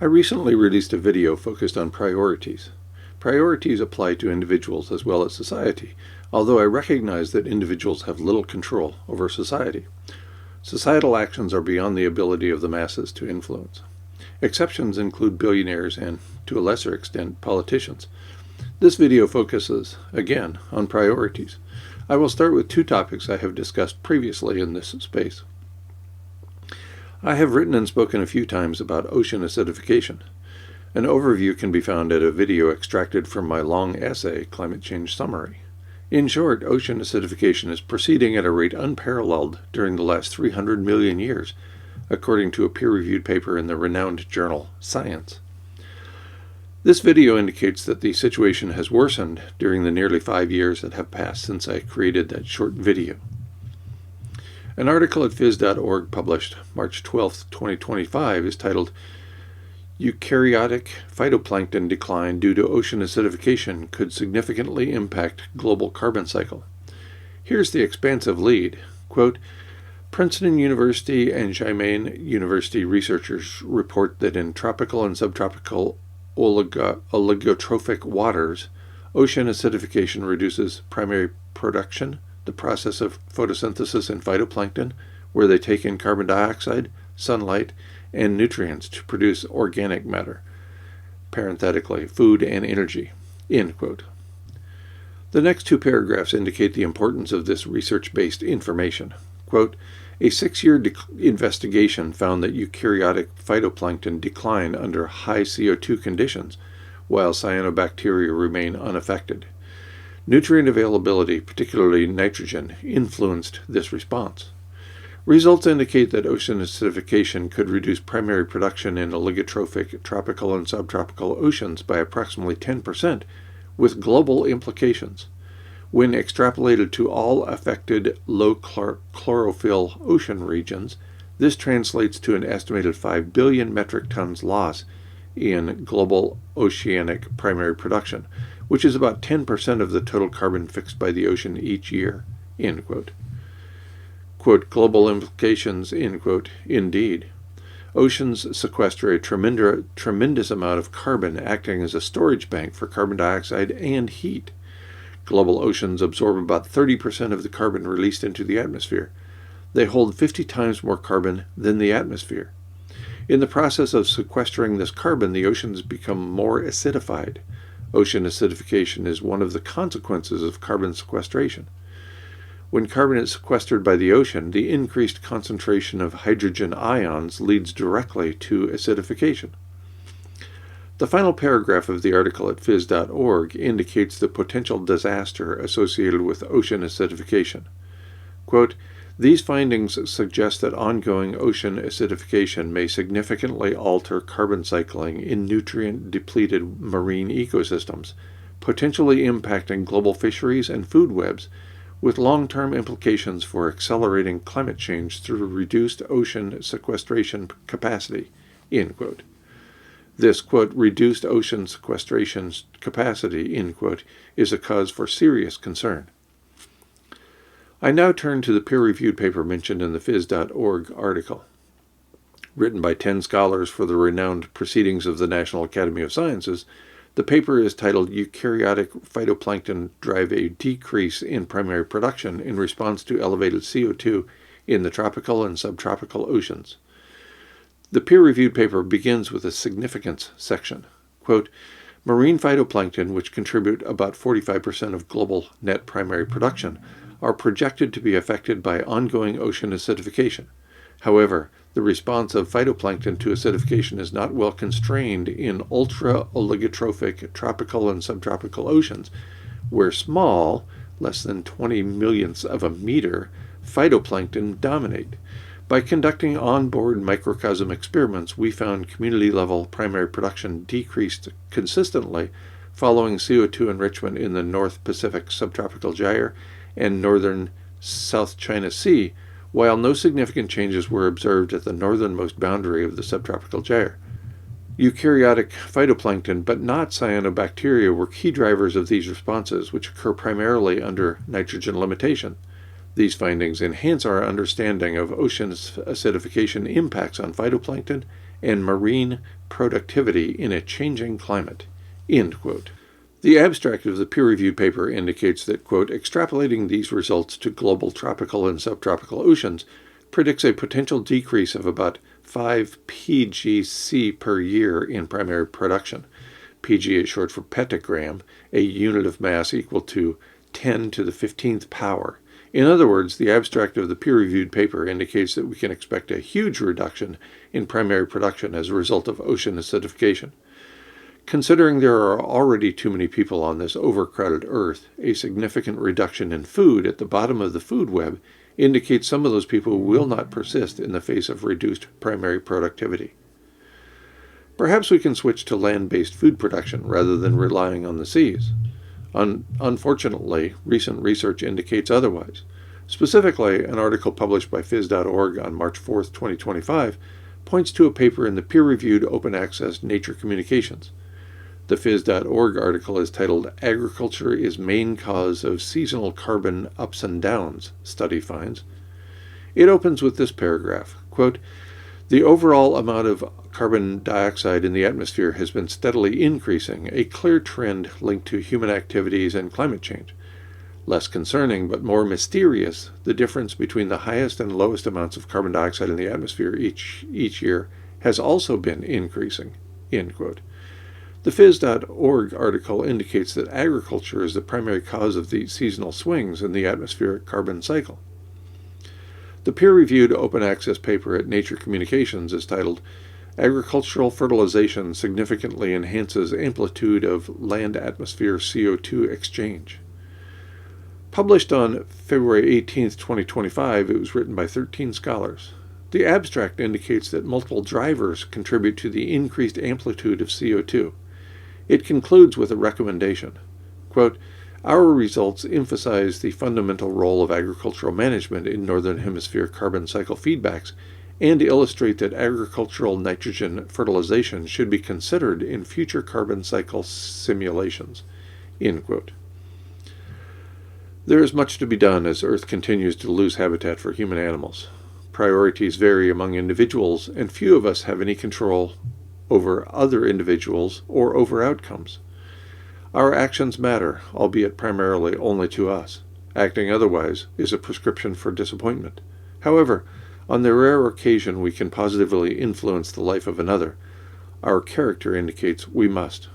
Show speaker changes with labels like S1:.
S1: I recently released a video focused on priorities. Priorities apply to individuals as well as society, although I recognize that individuals have little control over society. Societal actions are beyond the ability of the masses to influence. Exceptions include billionaires and, to a lesser extent, politicians. This video focuses, again, on priorities. I will start with two topics I have discussed previously in this space. I have written and spoken a few times about ocean acidification. An overview can be found at a video extracted from my long essay, Climate Change Summary. In short, ocean acidification is proceeding at a rate unparalleled during the last 300 million years, according to a peer-reviewed paper in the renowned journal Science. This video indicates that the situation has worsened during the nearly 5 years that have passed since I created that short video. An article at phys.org published March 12, 2025 is titled Eukaryotic Phytoplankton Decline Due to Ocean Acidification Could Significantly Impact Global Carbon Cycle. Here's the expansive lead. Quote, Princeton University and Xiamen University researchers report that in tropical and subtropical oligotrophic waters, ocean acidification reduces primary production, the process of photosynthesis in phytoplankton, where they take in carbon dioxide, sunlight, and nutrients to produce organic matter, parenthetically, food and energy, end quote. The next two paragraphs indicate the importance of this research-based information. Quote, a 6-year investigation found that eukaryotic phytoplankton decline under high CO2 conditions, while cyanobacteria remain unaffected. Nutrient availability, particularly nitrogen, influenced this response. Results indicate that ocean acidification could reduce primary production in oligotrophic tropical and subtropical oceans by approximately 10%, with global implications. When extrapolated to all affected low chlorophyll ocean regions, this translates to an estimated 5 billion metric tons loss in global oceanic primary production, which is about 10% of the total carbon fixed by the ocean each year, end quote. Quote, global implications, end quote, indeed. Oceans sequester a tremendous amount of carbon, acting as a storage bank for carbon dioxide and heat. Global oceans absorb about 30% of the carbon released into the atmosphere. They hold 50 times more carbon than the atmosphere. In the process of sequestering this carbon, the oceans become more acidified. Ocean acidification is one of the consequences of carbon sequestration. When carbon is sequestered by the ocean, the increased concentration of hydrogen ions leads directly to acidification. The final paragraph of the article at phys.org indicates the potential disaster associated with ocean acidification. Quote, these findings suggest that ongoing ocean acidification may significantly alter carbon cycling in nutrient-depleted marine ecosystems, potentially impacting global fisheries and food webs, with long-term implications for accelerating climate change through reduced ocean sequestration capacity, end quote. This, quote, reduced ocean sequestration capacity, end quote, is a cause for serious concern. I now turn to the peer-reviewed paper mentioned in the phys.org article. Written by 10 scholars for the renowned Proceedings of the National Academy of Sciences, the paper is titled Eukaryotic Phytoplankton Drive a Decrease in Primary Production in Response to Elevated CO2 in the Tropical and Subtropical Oceans. The peer-reviewed paper begins with a significance section. Quote, marine phytoplankton, which contribute about 45% of global net primary production, are projected to be affected by ongoing ocean acidification. However, the response of phytoplankton to acidification is not well constrained in ultra-oligotrophic tropical and subtropical oceans, where small, less than 20 millionths of a meter, phytoplankton dominate. By conducting on-board microcosm experiments, we found community-level primary production decreased consistently following CO2 enrichment in the North Pacific subtropical gyre and northern South China Sea, while no significant changes were observed at the northernmost boundary of the subtropical gyre. Eukaryotic phytoplankton, but not cyanobacteria, were key drivers of these responses, which occur primarily under nitrogen limitation. These findings enhance our understanding of ocean acidification impacts on phytoplankton and marine productivity in a changing climate." End quote. The abstract of the peer-reviewed paper indicates that, quote, "extrapolating these results to global tropical and subtropical oceans predicts a potential decrease of about 5 pgc per year in primary production." Pg is short for petagram, a unit of mass equal to 10 to the 15th power. In other words, the abstract of the peer-reviewed paper indicates that we can expect a huge reduction in primary production as a result of ocean acidification. Considering there are already too many people on this overcrowded Earth, a significant reduction in food at the bottom of the food web indicates some of those people will not persist in the face of reduced primary productivity. Perhaps we can switch to land-based food production rather than relying on the seas. Unfortunately, recent research indicates otherwise. Specifically, an article published by phys.org on March 4, 2025, points to a paper in the peer-reviewed open-access Nature Communications. The phys.org article is titled "Agriculture is Main Cause of Seasonal Carbon Ups and Downs, Study Finds." It opens with this paragraph, quote, "The overall amount of carbon dioxide in the atmosphere has been steadily increasing, a clear trend linked to human activities and climate change. Less concerning, but more mysterious, the difference between the highest and lowest amounts of carbon dioxide in the atmosphere each year has also been increasing." End quote. The phys.org article indicates that agriculture is the primary cause of the seasonal swings in the atmospheric carbon cycle. The peer-reviewed open-access paper at Nature Communications is titled "Agricultural Fertilization Significantly Enhances Amplitude of Land-Atmosphere CO2 Exchange." Published on February 18, 2025, it was written by 13 scholars. The abstract indicates that multiple drivers contribute to the increased amplitude of CO2. It concludes with a recommendation. Quote, "Our results emphasize the fundamental role of agricultural management in Northern Hemisphere carbon cycle feedbacks and illustrate that agricultural nitrogen fertilization should be considered in future carbon cycle simulations." End quote. There is much to be done as Earth continues to lose habitat for human animals. Priorities vary among individuals, and few of us have any control over other individuals or over outcomes. Our actions matter, albeit primarily only to us. Acting otherwise is a prescription for disappointment. However, on the rare occasion we can positively influence the life of another, our character indicates we must.